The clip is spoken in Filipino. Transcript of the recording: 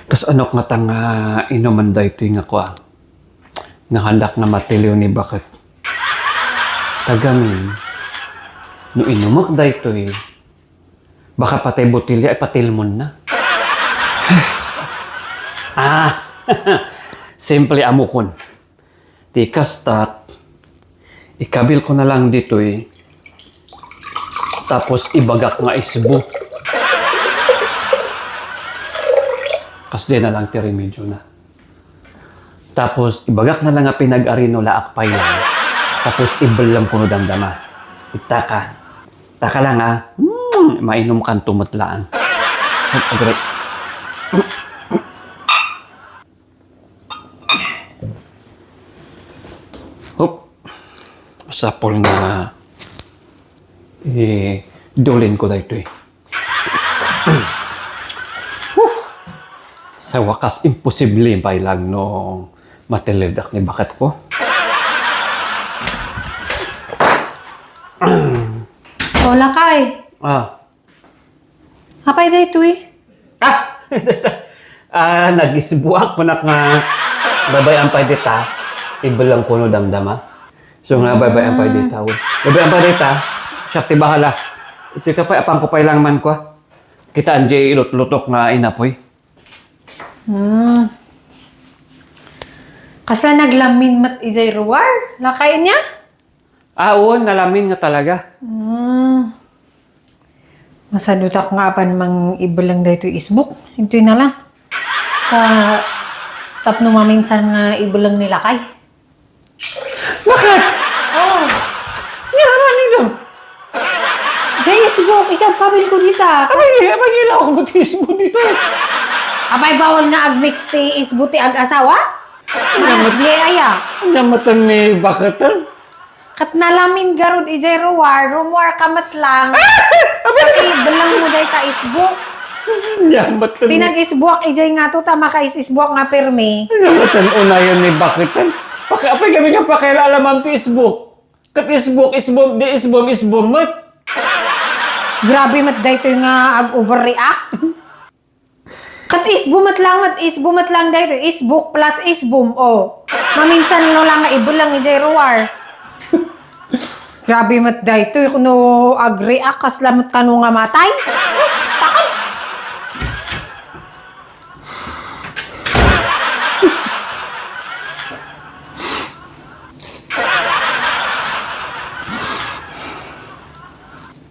Kas ano nga tanga inuman da ito nga kwa. Nga handak na matiliw ni bakit. Tagamin. No inumak da ito baka patay butilya ay patilmon na. Simple amukon. Di kastat. Ikabil ko na lang dito tapos ibagak nga isbo. Kasde na lang ti remedyo na. Tapos ibagak na lang nga pinag-arino laakpay lang. Tapos ibalam ko no damdama. Itaka. Taka lang mainom kan tumatlaan. Agre. Hop. Sapol nga dolin ko dito Sa wakas, imposible pa ilang no mateledak ni bakat ko. Hola kay. Hapay da ito Nagisbuak mo na nga babayan pa dita. Ibalang ko no damdama. So nga babayan pa dita. Babayan pa dita. Siya ti bahala. Ito ka pa, apang ko pa ilang man ko. Kita anjay ilut-lutok na inapoy. Kasa naglamin mat ijay ruwar? Lakay niya? Oo, nalamin nga talaga. Masadutak nga pan mang ibalang da ito isbuk. Ito na lang. Tapno maminsan nga ibalang nila kay. Bakit? Oh. Yaman nito. Jay isbuk, ikaw kabil ko dita. Abay ilaw ko butismo dito Abay bawal nga agmix ti isbuti ag asawa? Manas di aya. Ang namatan ni bakatan. Kat nalamin garod ijay rumar kamat lang. Pati belang mo day ta isbuk. Namatan ni. Pinag-isbuak ijay nga to tama ka isbuak nga permi. Namatan unayan ni bakatan. Apay kami nga pakialaman ti isbuk. Kat isbuk, isbom mat. Grabe mat day to nga ag-overreact. Kat isbumat lang day to. Isbuk plus isbum. Maminsan lo lang nga ibulang ijay ruwar. Grabe mat day to. Kuno ag-react kaslamot ka nga matay.